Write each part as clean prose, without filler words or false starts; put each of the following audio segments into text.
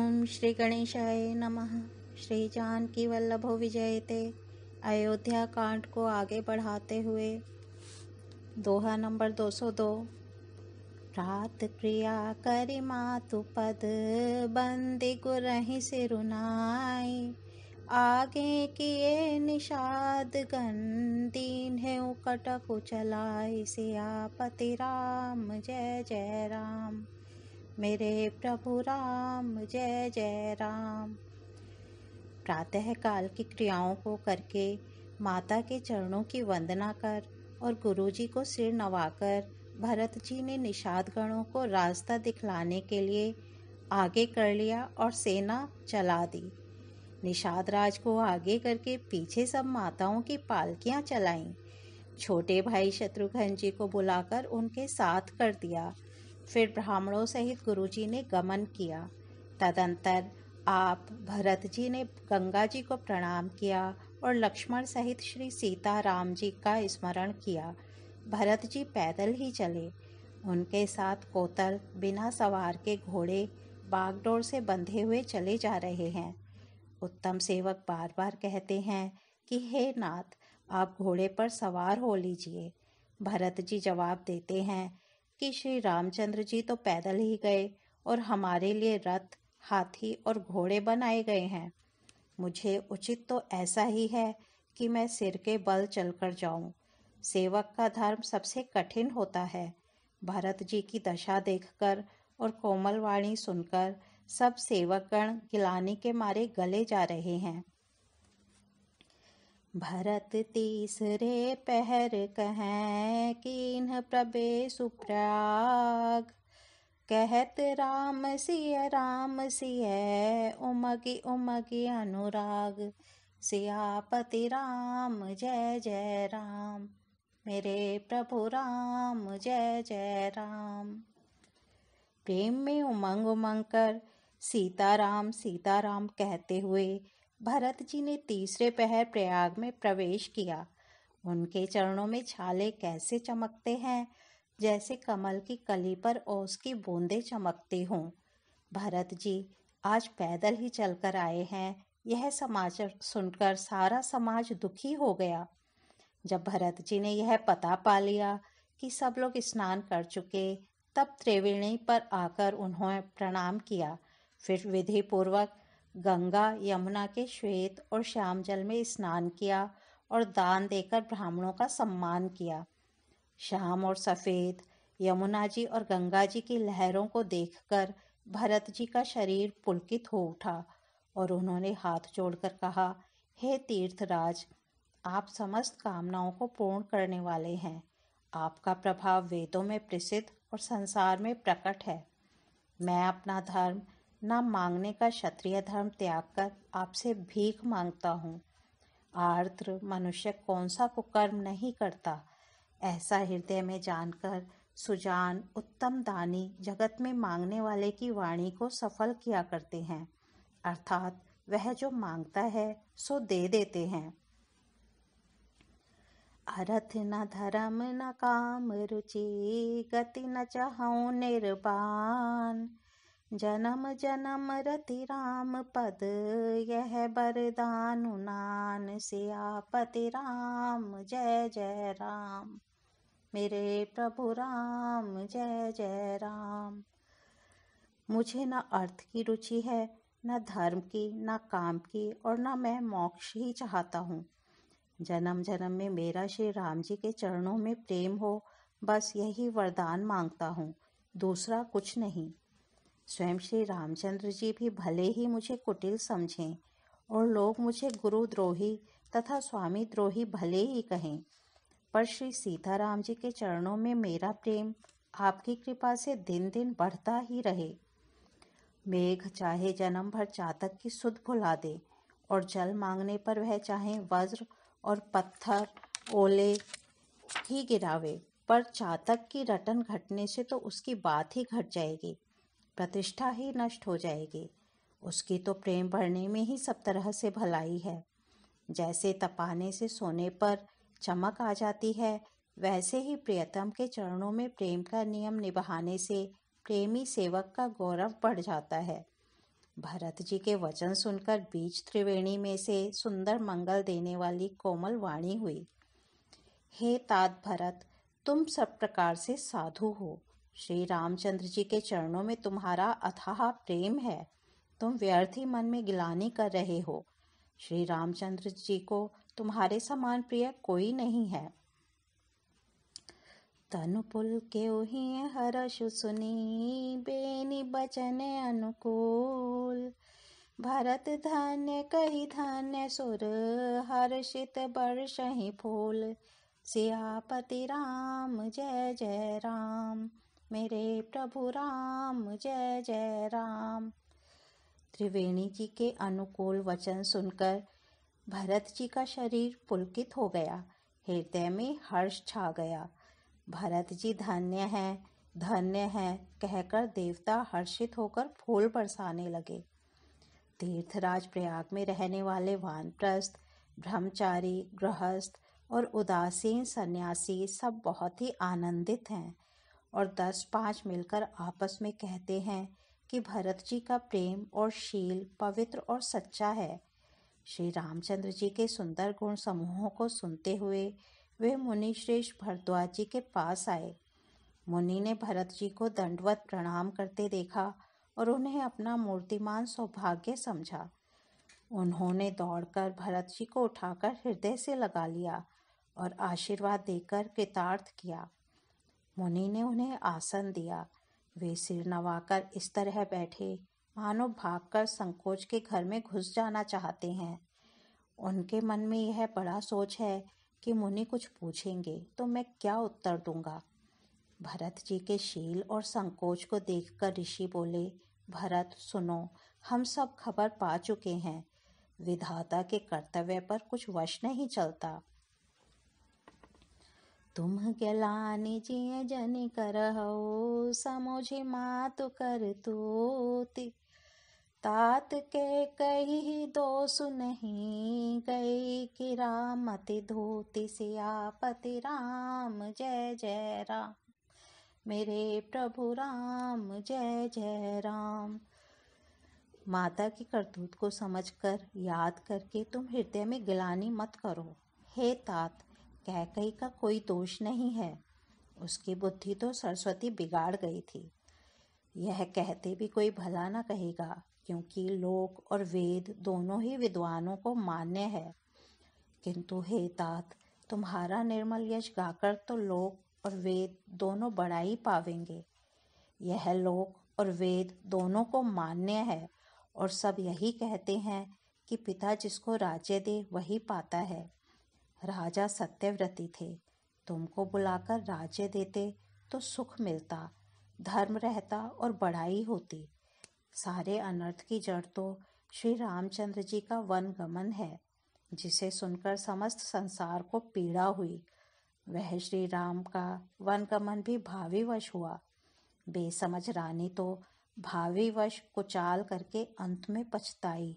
ओम श्री गणेशाय नमः। श्री जानकी वल्लभो विजयते। अयोध्या कांड को आगे बढ़ाते हुए दोहा नंबर 202। प्रात प्रिया करि मातु पद, बंदी गुरहि सिरुनाई। आगे किए निषाद गण, दीन्हु कटकु चलाई। सियापति राम जय जय राम, मेरे प्रभु राम जय जय राम। प्रातः काल की क्रियाओं को करके माता के चरणों की वंदना कर और गुरुजी को सिर नवाकर भरत जी ने निषाद गणों को रास्ता दिखलाने के लिए आगे कर लिया और सेना चला दी। निषाद राज को आगे करके पीछे सब माताओं की पालकियां चलाईं। छोटे भाई शत्रुघ्न जी को बुलाकर उनके साथ कर दिया। फिर ब्राह्मणों सहित गुरुजी ने गमन किया। तदंतर आप भरत जी ने गंगा जी को प्रणाम किया और लक्ष्मण सहित श्री सीता राम जी का स्मरण किया। भरत जी पैदल ही चले। उनके साथ कोतल बिना सवार के घोड़े बागडोर से बंधे हुए चले जा रहे हैं। उत्तम सेवक बार बार कहते हैं कि हे नाथ, आप घोड़े पर सवार हो लीजिए। भरत जी जवाब देते हैं कि श्री रामचंद्र जी तो पैदल ही गए और हमारे लिए रथ, हाथी और घोड़े बनाए गए हैं। मुझे उचित तो ऐसा ही है कि मैं सिर के बल चलकर जाऊं। सेवक का धर्म सबसे कठिन होता है। भरत जी की दशा देखकर और कोमल वाणी सुनकर सब सेवकगण गिलानी के मारे गले जा रहे हैं। भरत तीसरे पहर कहें, कीन्ह प्रवेशु प्रयाग। कहत राम सिय, उमगी उमगी अनुराग। सियापति राम जय जय राम, मेरे प्रभु राम जय जय राम। प्रेम में उमंग उमंग कर सीताराम कहते हुए भरत जी ने तीसरे पहर प्रयाग में प्रवेश किया। उनके चरणों में छाले कैसे चमकते हैं, जैसे कमल की कली पर ओस की बूंदें चमकती हों। भरत जी आज पैदल ही चलकर आए हैं, यह समाचार सुनकर सारा समाज दुखी हो गया। जब भरत जी ने यह पता पा लिया कि सब लोग स्नान कर चुके, तब त्रिवेणी पर आकर उन्होंने प्रणाम किया। फिर विधि पूर्वक गंगा यमुना के श्वेत और श्याम जल में स्नान किया और दान देकर ब्राह्मणों का सम्मान किया। श्याम और सफेद यमुना जी और गंगा जी की लहरों को देखकर भरत जी का शरीर पुलकित हो उठा और उन्होंने हाथ जोड़कर कहा, हे तीर्थराज, आप समस्त कामनाओं को पूर्ण करने वाले हैं। आपका प्रभाव वेदों में प्रसिद्ध और संसार में प्रकट है। मैं अपना धर्म न मांगने का क्षत्रिय धर्म त्याग कर आपसे भीख मांगता हूँ। आर्द्र मनुष्य कौन सा कुकर्म नहीं करता, ऐसा हृदय में जानकर सुजान उत्तम दानी जगत में मांगने वाले की वाणी को सफल किया करते हैं। अर्थात वह जो मांगता है सो दे देते हैं। अरथ न धर्म न काम रुचि, गति न चाहूं निर्बाण। जन्म जन्म रति राम पद, यह बरदान नान। सियापति राम जय जय राम, मेरे प्रभु राम जय जय राम। मुझे न अर्थ की रुचि है, न धर्म की, न काम की, और न मैं मोक्ष ही चाहता हूँ। जन्म जन्म में मेरा श्री राम जी के चरणों में प्रेम हो, बस यही वरदान मांगता हूँ, दूसरा कुछ नहीं। स्वयं श्री रामचंद्र जी भी भले ही मुझे कुटिल समझें और लोग मुझे गुरुद्रोही तथा स्वामी द्रोही भले ही कहें, पर श्री सीताराम जी के चरणों में मेरा प्रेम आपकी कृपा से दिन दिन बढ़ता ही रहे। मेघ चाहे जन्म भर चातक की सुध भुला दे और जल मांगने पर वह चाहे वज्र और पत्थर ओले ही गिरावे, पर चातक की रटन घटने से तो उसकी बात ही घट जाएगी, प्रतिष्ठा ही नष्ट हो जाएगी। उसकी तो प्रेम बढ़ने में ही सब तरह से भलाई है। जैसे तपाने से सोने पर चमक आ जाती है, वैसे ही प्रियतम के चरणों में प्रेम का नियम निभाने से प्रेमी सेवक का गौरव बढ़ जाता है। भरत जी के वचन सुनकर बीच त्रिवेणी में से सुंदर मंगल देने वाली कोमल वाणी हुई। हे तात भरत, तुम सब प्रकार से साधु हो। श्री रामचंद्र जी के चरणों में तुम्हारा अथाह प्रेम है। तुम व्यर्थ ही मन में गिलानी कर रहे हो। श्री रामचंद्र जी को तुम्हारे समान प्रिय कोई नहीं है। तनु पुलक्यो ही हर्ष सुनी, बेनि बचन अनुकूल। भरत धन्य कही धन्य सुर, हर्षित बरसहि फूल। सियापति राम जय जय राम, मेरे प्रभु राम जय जय राम। त्रिवेणी जी के अनुकूल वचन सुनकर भरत जी का शरीर पुलकित हो गया, हृदय में हर्ष छा गया। भरत जी धन्य है कहकर देवता हर्षित होकर फूल बरसाने लगे। तीर्थराज प्रयाग में रहने वाले वानप्रस्थ, ब्रह्मचारी, गृहस्थ और उदासीन सन्यासी सब बहुत ही आनंदित हैं और 10-5 मिलकर आपस में कहते हैं कि भरत जी का प्रेम और शील पवित्र और सच्चा है। श्री रामचंद्र जी के सुंदर गुण समूहों को सुनते हुए वे मुनि श्रेष्ठ भरद्वाज जी के पास आए। मुनि ने भरत जी को दंडवत प्रणाम करते देखा और उन्हें अपना मूर्तिमान सौभाग्य समझा। उन्होंने दौड़कर भरत जी को उठाकर हृदय से लगा लिया और आशीर्वाद देकर कृतार्थ किया। मुनि ने उन्हें आसन दिया। वे सिर नवाकर इस तरह बैठे मानो भागकर संकोच के घर में घुस जाना चाहते हैं। उनके मन में यह बड़ा सोच है कि मुनि कुछ पूछेंगे तो मैं क्या उत्तर दूंगा। भरत जी के शील और संकोच को देखकर ऋषि बोले, भरत सुनो, हम सब खबर पा चुके हैं। विधाता के कर्तव्य पर कुछ वश नहीं चलता। तुम ग्लानि जिय जनि करहु, समुझि मातु कर तूति। तात के कही दोष नहीं, गई किरामति धोती। सियापति राम जय जय राम, मेरे प्रभु राम जय जय राम। माता की करतूत को समझकर याद करके तुम हृदय में गिलानी मत करो। हे तात, कैकई का कोई दोष नहीं है। उसकी बुद्धि तो सरस्वती बिगाड़ गई थी। यह कहते भी कोई भला न कहेगा, क्योंकि लोक और वेद दोनों ही विद्वानों को मान्य है। किंतु हे तात, तुम्हारा निर्मल यश गाकर तो लोक और वेद दोनों बड़ाई पावेंगे। यह लोक और वेद दोनों को मान्य है और सब यही कहते हैं कि पिता जिसको राज्य दे वही पाता है। राजा सत्यव्रती थे, तुमको बुलाकर राज्य देते तो सुख मिलता, धर्म रहता और बड़ाई होती। सारे अनर्थ की जड़ तो श्री रामचंद्र जी का वन गमन है, जिसे सुनकर समस्त संसार को पीड़ा हुई। वह श्री राम का वन गमन भी भावीवश हुआ। बेसमझ रानी तो भावीवश कुचाल करके अंत में पछताई।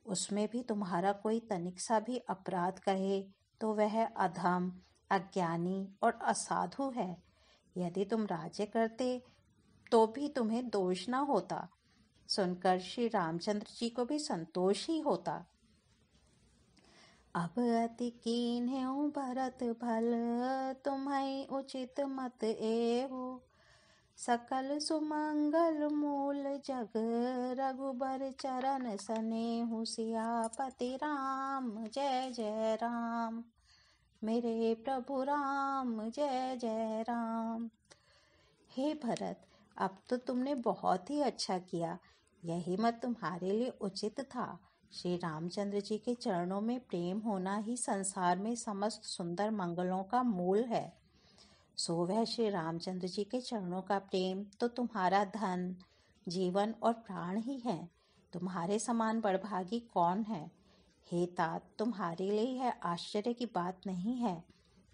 उसमें भी तुम्हारा कोई तनिक सा भी अपराध कहे तो वह अधम, अज्ञानी और असाधु है। यदि तुम राज्य करते तो भी तुम्हें दोष न होता। सुनकर श्री रामचंद्र जी को भी संतोष ही होता। अब अति कीन्ह्यो भरत भल, तुम्हें उचित मत एहो। सकल सुमंगल मूल जग, रघुबर चरण सनेहु। सियापति राम जय जय राम, मेरे प्रभु राम जय जय राम। हे भरत, अब तो तुमने बहुत ही अच्छा किया। यही मत तुम्हारे लिए उचित था। श्री रामचंद्र जी के चरणों में प्रेम होना ही संसार में समस्त सुंदर मंगलों का मूल है। सो वह श्री रामचंद्र जी के चरणों का प्रेम तो तुम्हारा धन, जीवन और प्राण ही है। तुम्हारे समान बड़भागी कौन है। हे तात, तुम्हारे लिए यह आश्चर्य की बात नहीं है,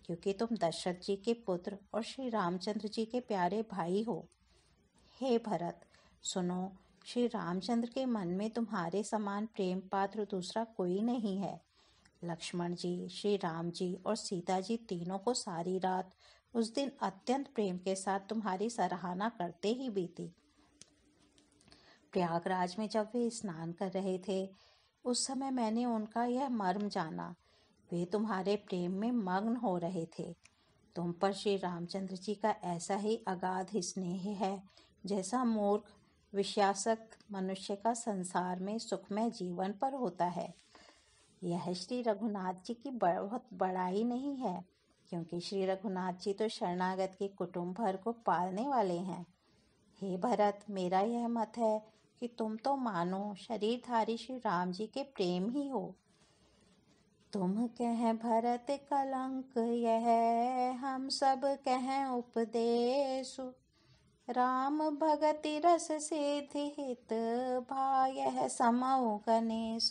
क्योंकि तुम दशरथ जी के पुत्र और श्री रामचंद्र जी के प्यारे भाई हो। हे भरत सुनो, श्री रामचंद्र के मन में तुम्हारे समान प्रेम पात्र दूसरा कोई नहीं है। लक्ष्मण जी, श्री राम जी और सीता जी तीनों को सारी रात उस दिन अत्यंत प्रेम के साथ तुम्हारी सराहना करते ही बीती। प्रयागराज में जब वे स्नान कर रहे थे उस समय मैंने उनका यह मर्म जाना। वे तुम्हारे प्रेम में मग्न हो रहे थे। तुम पर श्री रामचंद्र जी का ऐसा ही अगाध स्नेह है जैसा मूर्ख विषयासक्त मनुष्य का संसार में सुखमय जीवन पर होता है। यह श्री रघुनाथ जी की बहुत बड़ाई नहीं है, क्योंकि श्री रघुनाथ जी तो शरणागत के कुटुंब भर को पालने वाले हैं। हे भरत, मेरा यह मत है कि तुम तो मानो शरीरधारी श्री राम जी के प्रेम ही हो। तुम कह भरत कलंक यह, हम सब कह उपदेश। राम भगति रस सिद्धि हित, भायः समौ गणेश।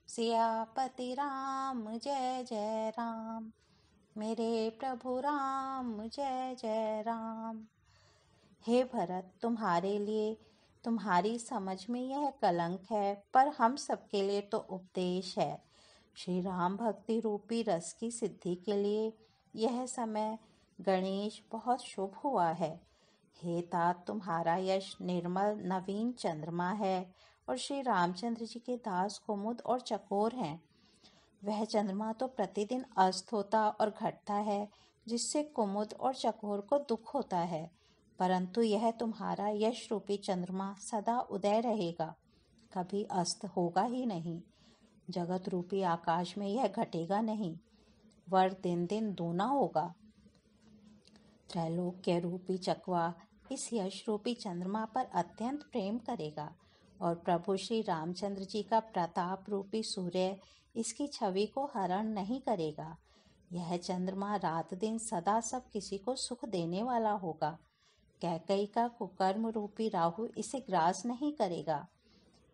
सियापति राम जय जय राम, मेरे प्रभु राम जय जय राम। हे भरत, तुम्हारे लिए तुम्हारी समझ में यह कलंक है, पर हम सबके लिए तो उपदेश है। श्री राम भक्ति रूपी रस की सिद्धि के लिए यह समय गणेश बहुत शुभ हुआ है। हे तात, तुम्हारा यश निर्मल नवीन चंद्रमा है और श्री रामचंद्र जी के दास कुमुद और चकोर हैं। वह चंद्रमा तो प्रतिदिन अस्त होता और घटता है, जिससे कुमुद और चकोर को दुख होता है, परंतु यह तुम्हारा यश रूपी चंद्रमा सदा उदय रहेगा, कभी अस्त होगा ही नहीं। जगत रूपी आकाश में यह घटेगा नहीं, वर दिन दिन दूना होगा। त्रैलोक्य रूपी चकवा इस यश रूपी चंद्रमा पर अत्यंत प्रेम करेगा और प्रभु श्री रामचंद्र जी का प्रताप रूपी सूर्य इसकी छवि को हरण नहीं करेगा। यह चंद्रमा रात दिन सदा सब किसी को सुख देने वाला होगा। कैकई का कुकर्म रूपी राहु इसे ग्रास नहीं करेगा।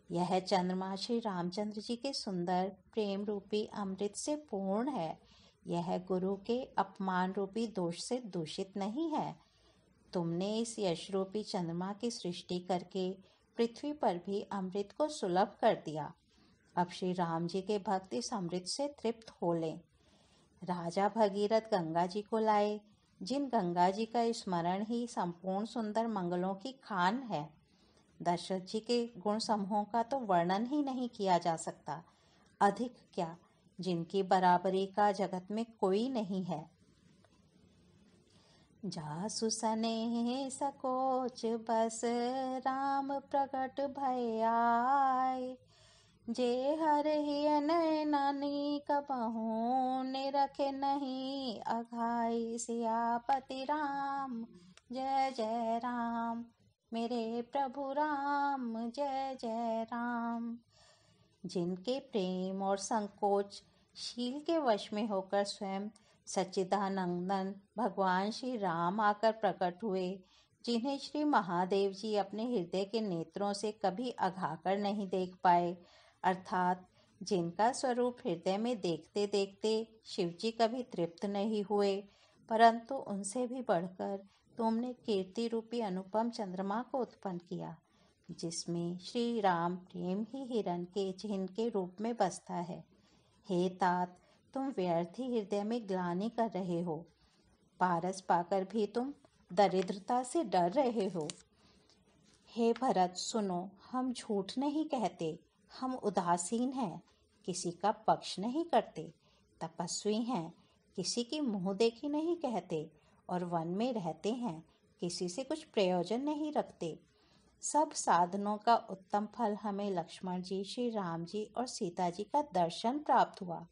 यह चंद्रमा श्री रामचंद्र जी के सुंदर प्रेम रूपी अमृत से पूर्ण है। यह गुरु के अपमान रूपी दोष से दूषित नहीं है। तुमने इस यश रूपी चंद्रमा की सृष्टि करके पृथ्वी पर भी अमृत को सुलभ कर दिया। अब श्री राम जी के भक्त इस अमृत से तृप्त हो लें। राजा भगीरथ गंगा जी को लाए, जिन गंगा जी का स्मरण ही संपूर्ण सुंदर मंगलों की खान है। दशरथ जी के गुण समूहों का तो वर्णन ही नहीं किया जा सकता, अधिक क्या जिनकी बराबरी का जगत में कोई नहीं है। जासु सनेह सकोच बस, राम प्रकट भय आए। जे हर ही नैनानी कबहू, निरखे नहीं अघाई। सियापति राम जय जय राम, मेरे प्रभु राम जय जय राम। जिनके प्रेम और संकोच शील के वश में होकर स्वयं सच्चिदानंदन भगवान श्री राम आकर प्रकट हुए, जिन्हें श्री महादेव जी अपने हृदय के नेत्रों से कभी अघाकर नहीं देख पाए, अर्थात जिनका स्वरूप हृदय में देखते देखते शिवजी कभी तृप्त नहीं हुए, परंतु उनसे भी बढ़कर तुमने कीर्ति रूपी अनुपम चंद्रमा को उत्पन्न किया, जिसमें श्री राम प्रेम ही हिरण के चिन्ह के रूप में बसता है। हे तात, तुम व्यर्थ ही हृदय में ग्लानि कर रहे हो। पारस पाकर भी तुम दरिद्रता से डर रहे हो। हे भरत, सुनो, हम झूठ नहीं कहते, हम उदासीन हैं, किसी का पक्ष नहीं करते, तपस्वी हैं, किसी की मुँह देखी नहीं कहते, और वन में रहते हैं, किसी से कुछ प्रयोजन नहीं रखते। सब साधनों का उत्तम फल हमें लक्ष्मण जी, श्री राम जी और सीता जी का दर्शन प्राप्त हुआ।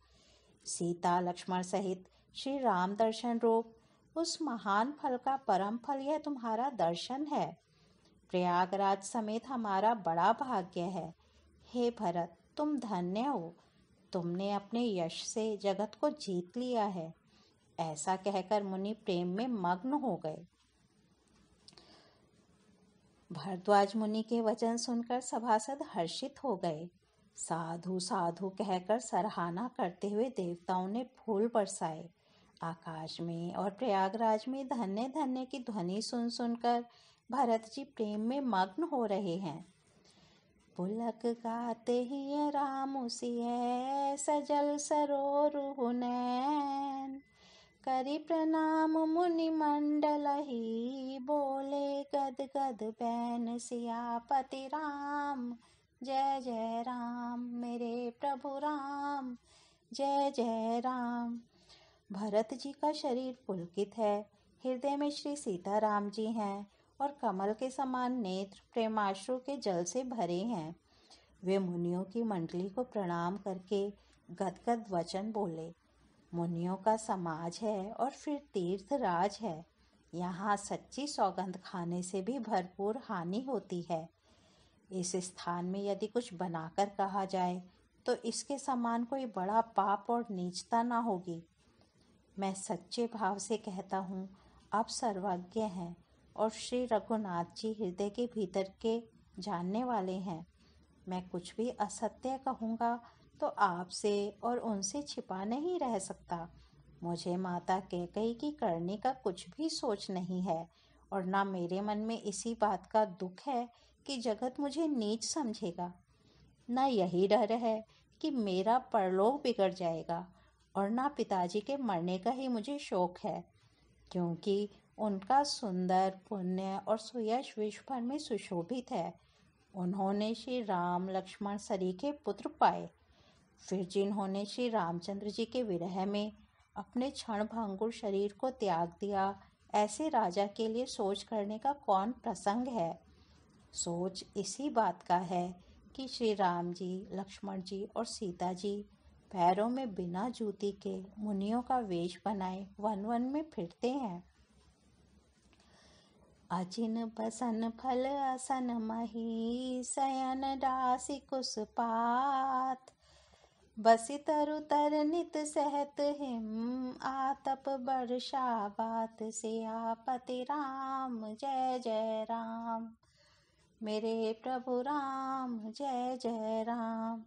सीता लक्ष्मण सहित श्री राम दर्शन रूप उस महान फल का परम फल यह तुम्हारा दर्शन है। प्रयागराज समेत हमारा बड़ा भाग्य है। हे भरत, तुम धन्य हो, तुमने अपने यश से जगत को जीत लिया है। ऐसा कहकर मुनि प्रेम में मग्न हो गए। भरद्वाज मुनि के वचन सुनकर सभासद हर्षित हो गए। साधु साधु कहकर सराहना करते हुए देवताओं ने फूल बरसाए। आकाश में और प्रयागराज में धन्य धन्य की ध्वनि सुन सुनकर भरत जी प्रेम में मग्न हो रहे हैं। पुलक गाते ही राम सिय, सजल सरोरु नैन। करि प्रणाम मुनि मंडल ही, बोले गद गद बैन सियापति राम। जय जय राम मेरे प्रभु राम, जय जय राम। भरत जी का शरीर पुलकित है, हृदय में श्री सीताराम जी हैं और कमल के समान नेत्र प्रेमाश्रु के जल से भरे हैं। वे मुनियों की मंडली को प्रणाम करके गदगद वचन बोले। मुनियों का समाज है और फिर तीर्थ राज है। यहाँ सच्ची सौगंध खाने से भी भरपूर हानि होती है। इस स्थान में यदि कुछ बनाकर कहा जाए तो इसके समान कोई बड़ा पाप और नीचता ना होगी। मैं सच्चे भाव से कहता हूँ, आप सर्वज्ञ हैं और श्री रघुनाथ जी हृदय के भीतर के जानने वाले हैं। मैं कुछ भी असत्य कहूँगा तो आपसे और उनसे छिपा नहीं रह सकता। मुझे माता कैकेयी की करने का कुछ भी सोच नहीं है और ना मेरे मन में इसी बात का दुख है कि जगत मुझे नीच समझेगा। ना यही डर है कि मेरा परलोक बिगड़ जाएगा और ना पिताजी के मरने का ही मुझे शोक है, क्योंकि उनका सुंदर पुण्य और सुयश विश्व भर में सुशोभित है। उन्होंने श्री राम लक्ष्मण सरीखे पुत्र पाए, फिर जिन्होंने श्री रामचंद्र जी के विरह में अपने क्षण भंगुर शरीर को त्याग दिया, ऐसे राजा के लिए सोच करने का कौन प्रसंग है। सोच इसी बात का है कि श्री राम जी, लक्ष्मण जी और सीता जी पैरों में बिना जूती के मुनियों का वेश बनाए वन वन में फिरते हैं। अजिन बसन फल असन मही, शयन डासी कुस पात। बसि तरु तर नित सहत हिम, आतप वर्षा बात सियापति राम। जय जय राम मेरे प्रभु राम, जय जय राम।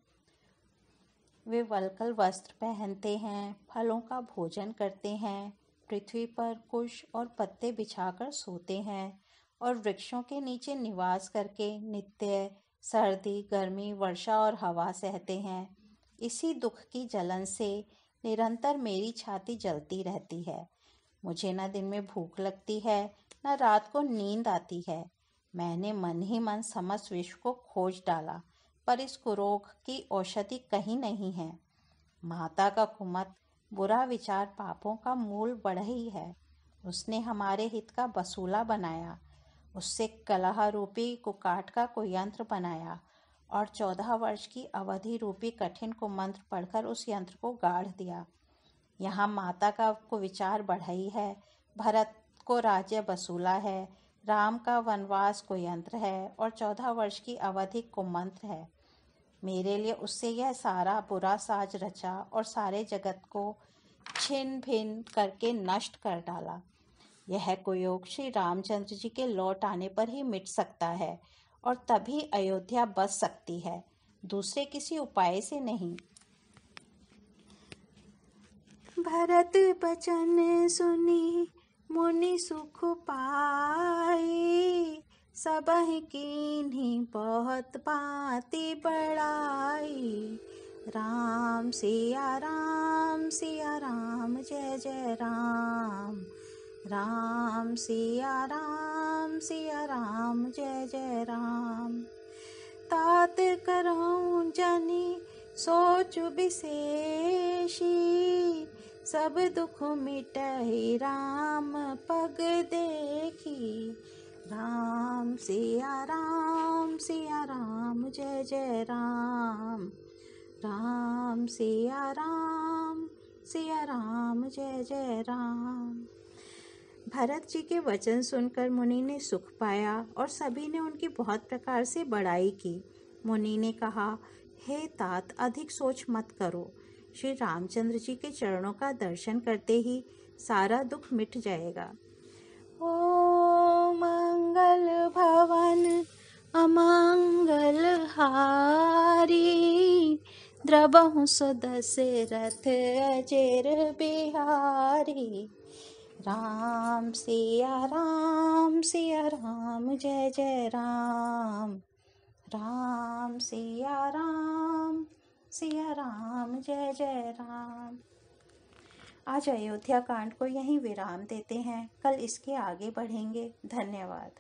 वे वल्कल वस्त्र पहनते हैं, फलों का भोजन करते हैं, पृथ्वी पर कुश और पत्ते बिछाकर सोते हैं और वृक्षों के नीचे निवास करके नित्य सर्दी, गर्मी, वर्षा और हवा सहते हैं। इसी दुख की जलन से निरंतर मेरी छाती जलती रहती है। मुझे न दिन में भूख लगती है, न रात को नींद आती है। मैंने मन ही मन समस्त विश्व को खोज डाला, पर इस कुरोग की औषधि कहीं नहीं है। माता का कुमत बुरा विचार पापों का मूल बढ़ई है। उसने हमारे हित का बसूला बनाया, उससे कलह रूपी कुकाट का कुयंत्र बनाया और 14 वर्ष की अवधि रूपी कठिन कुमंत्र पढ़कर उस यंत्र को गाढ़ दिया। यहाँ माता का कुविचार बढ़ई है, भरत को राज्य बसूला है, राम का वनवास कुयंत्र है और 14 वर्ष की अवधि कुमंत्र है। मेरे लिए उससे यह सारा बुरा साज रचा और सारे जगत को छिन्न भिन्न करके नष्ट कर डाला। यह कुयोग श्री रामचंद्र जी के लौट आने पर ही मिट सकता है और तभी अयोध्या बच सकती है, दूसरे किसी उपाय से नहीं। भरत बचन सुनी मुनि सुख पाई, सबहि कीन्ही बहुत भांति बड़ाई। राम सिया राम जय जय राम। राम सिया राम जय जय राम। तात करऊं जनि सोच विशेषी, सब दुख मिटहि राम पग देखी। राम सिया राम जय जय राम। राम सिया राम जय जय राम। भरत जी के वचन सुनकर मुनि ने सुख पाया और सभी ने उनकी बहुत प्रकार से बड़ाई की। मुनि ने कहा, हे तात, अधिक सोच मत करो। श्री रामचंद्र जी के चरणों का दर्शन करते ही सारा दुख मिट जाएगा। ओ मंगल भवन अमंगल हारी, द्रबहु दशरथ अजेर बिहारी। राम सिया राम जय जय राम। राम सिया राम जय जय राम। आज अयोध्या कांड को यहीं विराम देते हैं, कल इसके आगे बढ़ेंगे। धन्यवाद।